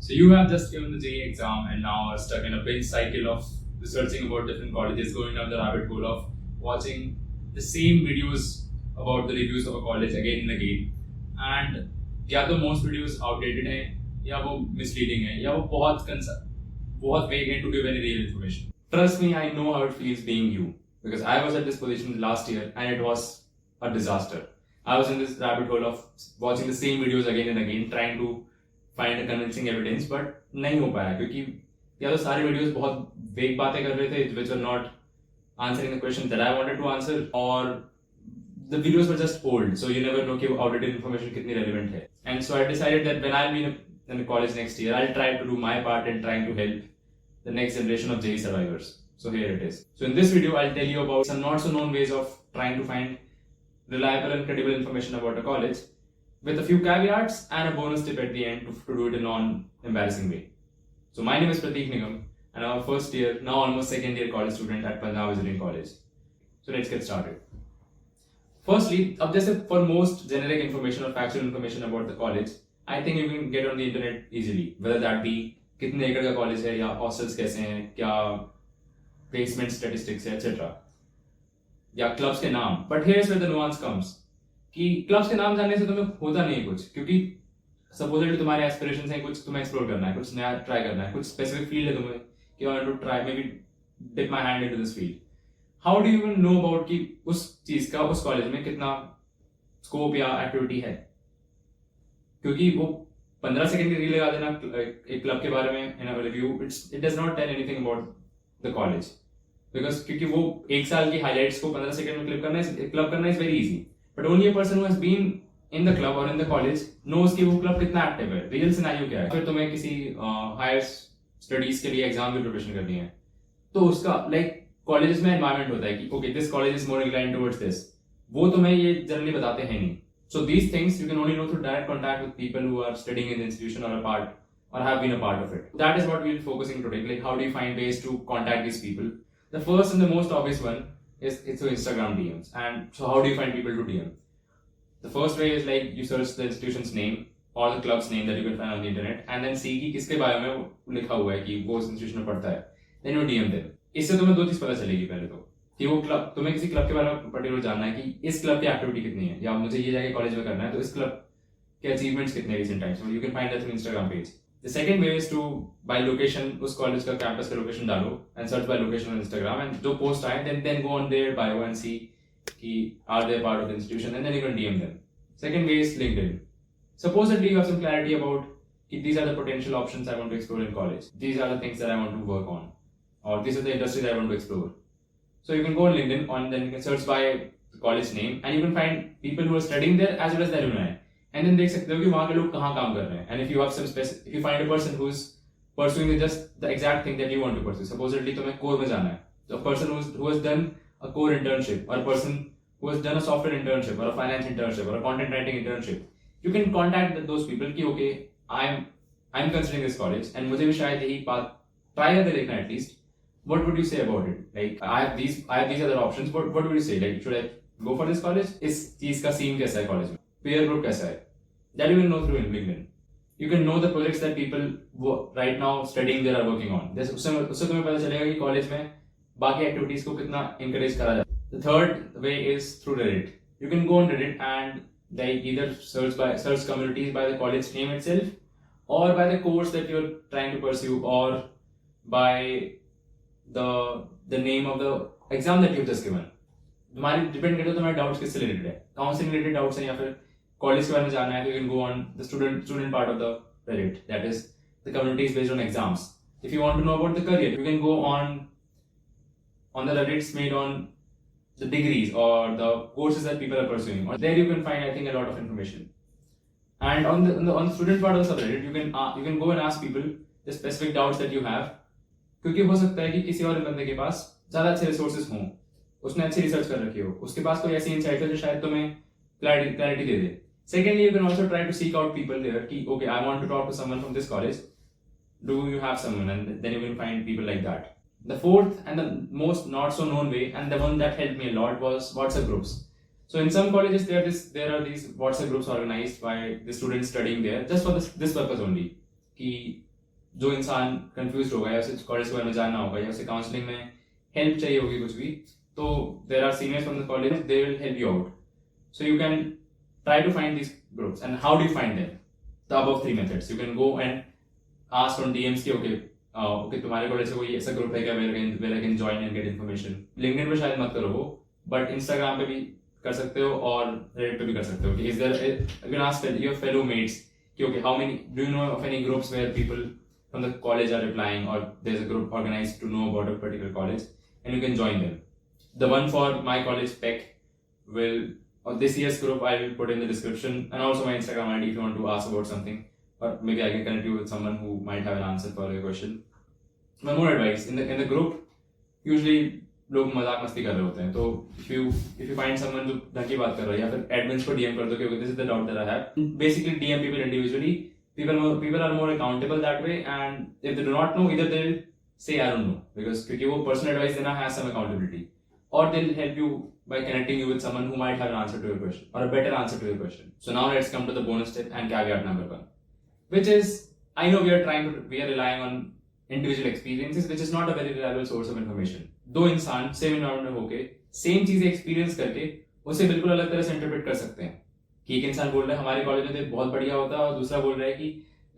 So you have just given the JEE exam and now are stuck in a big cycle of researching about different colleges, going down the rabbit hole of watching the same videos about the reviews of a college again and again. And या तो most videos outdated हैं या वो misleading हैं या वो बहुत vague हैं to give any real information. Trust me, I know how it feels being you because I was at this position last year and it was a disaster. I was in this rabbit hole of watching the same videos again and again, trying to find a convincing evidence, but नहीं हो पाया क्योंकि या तो सारे videos बहुत vague बातें कर रहे थे which were not answering the questions that I wanted to answer, or the videos were just old, so you never know कि outdated information कितनी relevant है. And so I decided that when I'll be in a college next year, I'll try to do my part in trying to help the next generation of JEE survivors. So here it is. So in this video, I'll tell you about some not so known ways of trying to find reliable and credible information about a college, with a few caveats and a bonus tip at the end to do it in a non-embarrassing way. So my name is Prateek Nigam, and I'm a first year, now almost second year college student at Punjab Engineering College. So let's get started. Firstly, अब जैसे for most generic information or factual information about the college, I think you can get on the internet easily, whether that be कितने एकड़ का college है या hostels कैसे हैं, क्या प्लेसमेंट स्टैटिस्टिक्स है, etc. या क्लब्स के नाम. But here is where the nuance comes कि क्लब्स के नाम जानने से तुम्हें होता नहीं है कुछ, क्योंकि सपोजली तुम्हारे एस्पिरेशंस हैं, कुछ तुम्हें एक्सप्लोर करना है, कुछ नया ट्राई करना है, कुछ स्पेसिफिक फील्ड है तुम्हें कि I want to try maybe dip my hand into this field. How do you even know about कि उस चीज का उस कॉलेज में कितना स्कोप या एक्टिविटी है? क्योंकि वो 15 सेकंड की रील लगा देना एक क्लब के बारे में in a review, it does not tell anything about the college, because क्योंकि वो एक साल की हाइलाइट्स को 15 सेकंड में क्लब करना is very easy. But only a person who has been in the club और इन द कॉलेज नोज कि वो क्लब कितना एक्टिव है, रियल सिनेरियो क्या है. फिर तुम्हें किसी हायर स्टडीज के लिए एग्जाम की प्रिपरेशन करनी है, तो उसका लाइक कॉलेजेस में एनवायरमेंट होता है कि okay this college is more inclined towards this, वो तुम्हें ये जनरली बताते हैं नहीं. So these things you can only know through direct contact with people who are studying in the institution or a part or have been a part of it. That is what we'll be focusing today. Like how do you find ways to contact these people? The first and the most obvious one is through Instagram DMs. And so how do you find people to DM? The first way is like you search the institution's name or the club's name that you can find on the internet and then see कि किसके बारे में लिखा हुआ है कि वो उस institution में पढ़ता है. Then you DM them. इससे तुम्हें दो चीज पता चलेगी. पहले तो कि वो क्लब, तुम्हें किसी क्लब के बारे में पर्टिकुलर जानना है कि इस क्लब की एक्टिविटी कितनी है, या मुझे ये जाके कॉलेज में करना है तो इस क्लब के अचीवमेंट्स कितने रिसेंट टाइम्स में. You can find that through Instagram page. The second way is to by location, उस कॉलेज का कैंपस का लोकेशन डालो and search by location on Instagram, and जो पोस्ट आए then go on their bio and see कि are they part of the institution, and then you can DM them. Second way is LinkedIn. Supposedly you have some clarity about these are the potential options I want to explore in college, these are the things that I want to work on, or these are the industries I want to explore. So you can go on LinkedIn, then you can search by the college name, and you can find people who are studying there as well as the alumni, and then देख सकते हो कि वहाँ के लोग कहाँ काम कर रहे हैं. And if you have some if you find a person who is pursuing just the exact thing that you want to pursue, supposedly तुम्हें core में जाना है, so a person who has done a core internship, or a person who has done a software internship, or a finance internship, or a content writing internship, you can contact those people कि okay I'm considering this college and मुझे भी शायद यही बात try करके देखना at least. What would you say about it? Like I have these other options. What would you say? Like should I go for this college? इस चीज का scene कैसा है college में? Peer group कैसा है? That you will know through LinkedIn. You can know the projects that people right now studying there are working on. उससे तुम्हें पता चलेगा कि college में बाकी activities को कितना encourage करा जाता है. The third way is through Reddit. You can go on Reddit and like either search communities by the college name itself, or by the course that you're trying to pursue, or by the name of the exam that you've just given. तुम्हारी depend करता है तुम्हारे doubts किससे related है, counselling related doubts हैं या फिर college के बारे में जानना है, तो you can go on the student part of the Reddit, that is the communities based on exams. If you want to know about the career, you can go on the Reddits made on the degrees or the courses that people are pursuing, or there you can find I think a lot of information. And on the student part of the subreddit, you can go and ask people the specific doubts that you have, क्योंकि हो सकता है कि किसी और बंदे के पास ज्यादा अच्छे रिसोर्सेज हों, उसने अच्छी रिसर्च कर रखी हो, उसके पास कोई ऐसी इनसाइट हो जो शायद तुम्हें क्लैरिटी दे दे. Secondly you can also try to seek out people there कि okay I want to talk to someone from this college, do you have someone, and then you can find people like that. The fourth and the most not so known way, and the one that helped me a lot, was WhatsApp groups. So in some colleges there are these WhatsApp groups organized by the students studying there just for this purpose only. कि जो इंसान confuse होगा या उसे college के बारे में जानना होगा या उसे काउंसलिंग में हेल्प चाहिए होगी कुछ भी, तो there our seniors from the college, they will help you out. So you can try to find these groups. And how do you find them? The above three methods. You can go and ask on DMs कि okay तुम्हारे college से कोई ऐसा group है क्या where I can join and get information. LinkedIn पे शायद मत करो वो, but Instagram पे भी कर सकते हो और Reddit पे भी कर सकते हो. कि is there you can ask your fellow mates कि okay how many do you know of any groups where people from the college are replying, or there's a group organized to know about a particular college and you can join them. The one for my college PEC will, or this year's group, I will put in the description, and also my Instagram ID if you want to ask about something, or maybe I can connect you with someone who might have an answer for your question. One more advice, in the group usually लोग मजाक मस्ती कर रहे होते हैं, तो if you find someone जो ढंग की बात कर रहा है, या फिर admins को DM कर दो कि okay, this is the doubt that I have. Basically DM people individually. People are more accountable that way, and if they do not know, either they'll say I don't know, because क्योंकि वो personal advice देना has some accountability, or they'll help you by connecting you with someone who might have an answer to your question, or a better answer to your question. So now let's come to the bonus tip and caveat number 1, which is, I know we are relying on individual experiences, which is not a very reliable source of information. दो इंसान same environment में होके same चीजें experience करके उसे बिल्कुल अलग तरह से इंटरप्रेट कर सकते हैं. कि एक इंसान बोल रहा है हमारे कॉलेज में तो बहुत बढ़िया होता है, और दूसरा बोल रहा है कि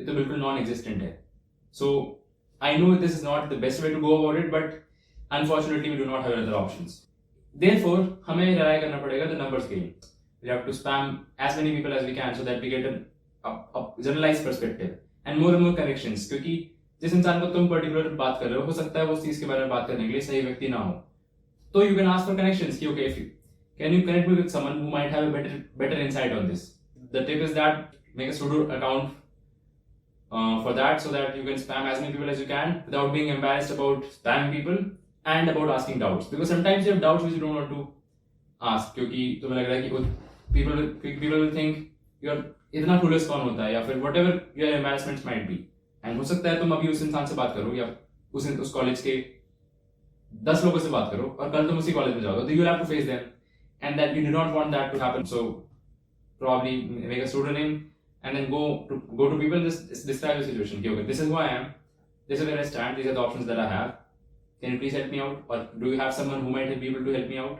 ये तो बिल्कुल नॉन एग्जिस्टेंट है. So I know this is not the best way to go about it, but unfortunately we do not have other options. Therefore, हमें rely करना पड़ेगा the numbers game. We have to spam as many people as we can so that we get a generalized perspective and more connections. क्योंकि जिस इंसान को तुम particular बात कर रहे हो सकता है वो उस चीज के बारे में बात करने के लिए सही व्यक्ति ना हो. तो you can ask for connections कि okay, can you connect me with someone who might have a better insight on this. The tip is that make a pseudo account for that, so that you can spam as many people as you can without being embarrassed about spamming people. And about asking doubts, because sometimes you have doubts which you don't want to ask क्योंकि तुम्हें लग रहा है कि people will think you're इतना clueless कौन होता है, या फिर whatever your embarrassments might be. And हो सकता है तुम अभी उस इंसान से बात करो या उस कॉलेज के 10 लोगों से बात करो और कल तुम उसी कॉलेज में जाओगे, तो you'll have to face them, and that you do not want that to happen. So probably make a pseudonym and then go to people and just describe the situation. Okay, this is who I am, this is where I stand, these are the options that I have. Can you please help me out? Or do you have someone who might be able to help me out?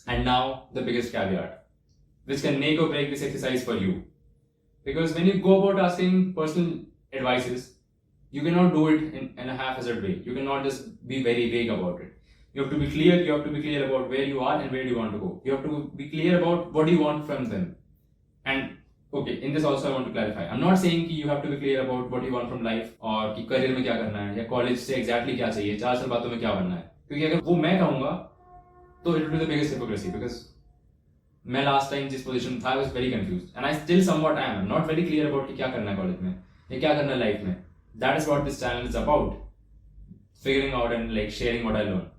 And now the biggest caveat, which can make or break this exercise for you. Because when you go about asking personal advices, you cannot do it in a haphazard way. You cannot just be very vague about it. You have to be clear. You have to be clear about where you are and where you want to go. You have to be clear about what you want from them. And okay, in this also I want to clarify. I'm not saying कि you have to be clear about what you want from life, और कि career में क्या करना है या college से exactly क्या चाहिए, 4 साल बाद तुम्हें क्या बनना है. क्योंकि अगर वो मैं कहूँगा तो it will be the biggest hypocrisy, because मैं लास्ट टाइम जिस पोजीशन में था I was very confused and I still somewhat am. I'm not very clear about कि क्या करना है कॉलेज में या क्या करना है लाइफ में. That is what this channel is about, figuring out and like sharing what I learn.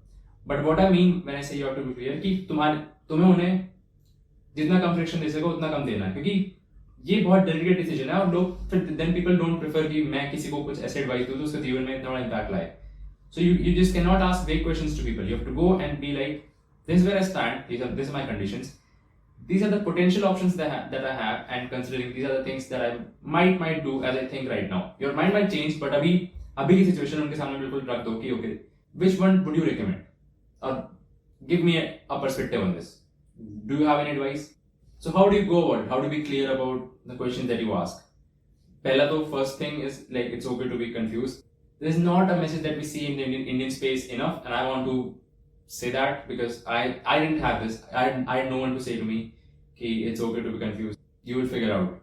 But what I mean when I say you have to be clear कि तुम्हें उन्हें जितना कम फ्रिक्शन दे सको उतना कम देना है, क्योंकि ये बहुत डेलिकेट डिसीजन है और लोग फिर देन पीपल डोंट प्रेफर कि मैं किसी को कुछ ऐसे एडवाइस दूं तो उसके जीवन में इतना बड़ा इंपैक्ट लाए. सो you just cannot ask vague questions to people. You have to go and be like, this is where I stand, these are my conditions, these are the potential options that I have, and considering these are the things that I might do as I think right now. Your mind might change, but अभी की situation उनके सामने बिल्कुल रख दो कि okay, which one would you recommend, or give me a perspective on this. Do you have any advice? So how do you go about it? How do you be clear about the questions that you ask? Pehla to first thing is like it's okay to be confused. There is not a message that we see in the Indian space enough, and I want to say that because I didn't have this. I had no one to say to me, "Ki it's okay to be confused. You will figure out.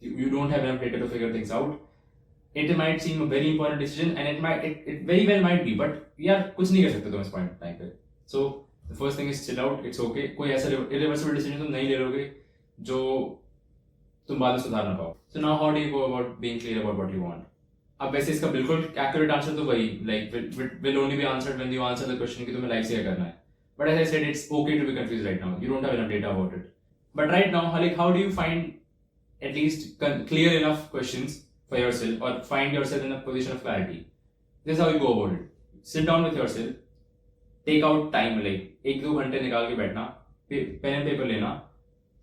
You don't have enough data to figure things out." It might seem a very important decision, and it very well might be, but यार कुछ नहीं कर सकते तुम इस point time पे. So the first thing is chill out. It's okay. कोई ऐसा irreversible decision तुम नहीं ले लोगे जो तुम बाद में सुधार ना पाओ. So now how do you go about being clear about what you want? अब वैसे इसका बिल्कुल accurate answer तो वही like will only be answered when you answer the question कि तुम्हें life से क्या करना है. But as I said, it's okay to be confused right now. You don't have enough data about it. But right now, like, how do you find at least clear enough questions for yourself, or find yourself in a position of clarity? This is how you go about it. Sit down with yourself, take out time, like 1-2 घंटे निकाल के बैठना, pen and paper लेना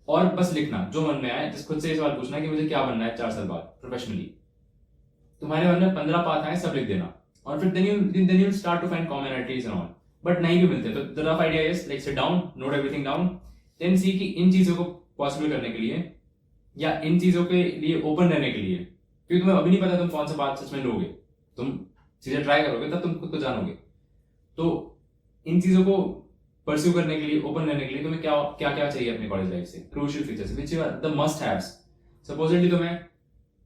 और बस लिखना जो मन में आए. जिस खुद से सवाल पूछना कि मुझे क्या बनना है 4 साल बाद प्रोफेशनली. तुम्हारे मन में 15 पाथ आए सब लिख देना, और फिर then you start to find commonalities and all, but नहीं भी मिलते। तो the rough idea is like sit down, note everything down, then see कि इन चीजों को पॉसिबल करने के लिए या इन चीजों के लिए ओपन रहने के लिए, क्योंकि तुम्हें अभी नहीं पता तुम कौन सा बात सच में लोगे, तुम चीजें ट्राई करोगे तब तुम खुद को जानोगे। तो इन चीजों को परस्यू करने के लिए, ओपन रहने के लिए तुम्हें क्या क्या क्या चाहिए अपनी कॉलेज लाइफ से, crucial features which are the must haves. Supposedly तुम्हें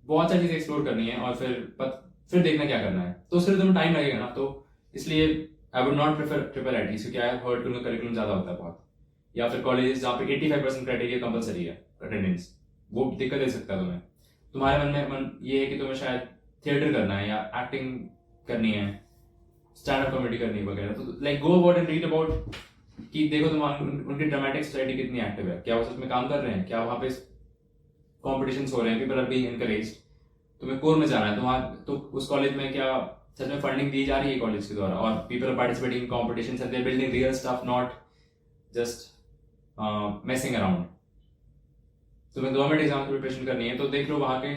बहुत सारी चीजें एक्सप्लोर करनी है और फिर देखना क्या करना है, तो उसके लिए तुम्हें टाइम लगेगा ना। तो इसलिए I would not prefer triple IT, क्योंकि आई हैव हर्ड कि करिकुलम ज्यादा होता है बहुत, या फिर कॉलेज जहाँ पे 85% क्राइटेरिया कंपलसरी है अटेंडेंस, वो दिक्कत दे सकता है तुम्हें। तुम्हारे मन ये है कि तुम्हें शायद थिएटर करना है या एक्टिंग करनी है, स्टैंड अप कॉमेडी करनी है वगैरह, तो like go about and read about कि देखो तुम उनकी ड्रामेटिक सोसाइटी कितनी एक्टिव है, क्या वो सच में काम कर रहे हैं, क्या वहाँ पे कॉम्पिटिशन्स हो रहे हैं, पीपल आर बीइंग एनकरेज्ड। तुम्हें कोर में जाना है तो वहाँ तो उस कॉलेज में क्या सच में फंडिंग दी जा रही है कॉलेज के द्वारा, और people are participating in competitions and they are building real stuff, not just messing around. तुम्हें गवर्नमेंट एग्जाम की प्रिपरेशन करनी है तो देख लो वहाँ के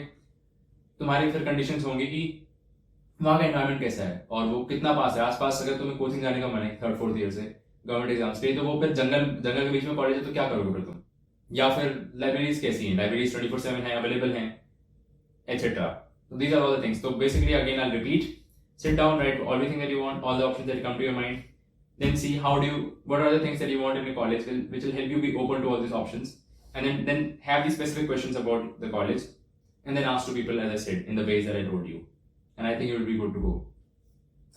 तुम्हारी फिर कंडीशंस होंगी कि वहाँ का एनवायरमेंट कैसा है और वो कितना पास है आसपास। अगर तुम्हें कोचिंग जाने का मन है 3rd 4th ईयर से गवर्नमेंट एग्जाम्स के लिए, तो वो फिर जंगल के बीच में कॉलेज है तो क्या करोगे फिर तुम। या फिर लाइब्रेरीज कैसी हैं, लाइब्रेरीज 24/7 है, अवेलेबल हैं, etcetera. So these are all the things. So basically, again, I'll repeat: sit down, write everything that you want, all the options that come to your mind. Then see what are the things that you want in your college, which will help you be open to all these options. And then have these specific questions about the college, and then ask to people, as I said, in the ways that I told you. And I think you will be good to go.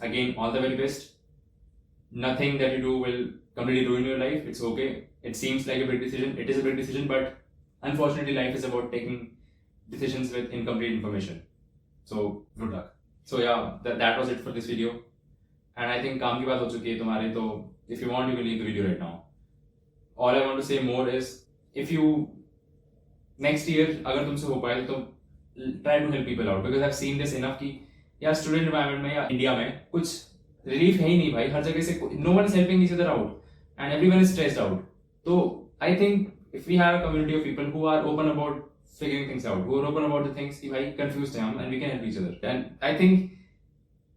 Again, all the very best. Nothing that you do will completely ruin your life. It's okay. It seems like a big decision. It is a big decision, but unfortunately, life is about taking decisions with incomplete information. So good luck. So yeah, that was it for this video. And I think काम की बात हो चुकी है तुम्हारे, तो if you want you can leave the video right now. All I want to say more is if you next year अगर तुमसे हो पाए तो try to help people out, because I've seen this enough कि यार student environment में या India में कुछ रिलीफ है ही नहीं भाई, हर जगह से no one is helping each other out and everyone is stressed out. तो I think if we have a community of people who are open about figuring things out, who are open about the things कि भाई confused हैं हम, and we can help each other, and I think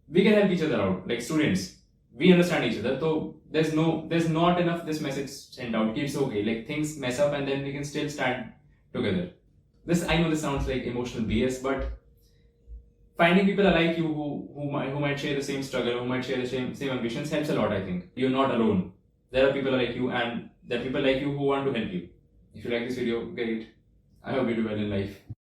we can help each other out, like students we understand each other, so there's not enough this message sent out कि it's okay, like things mess up and then we can still stand together. I know this sounds like emotional BS, but finding people like you who might share the same struggle, who might share the same ambitions helps a lot. I think you're not alone. There are people like you, and there are people like you who want to help you. If you like this video, great. I hope you do well in life.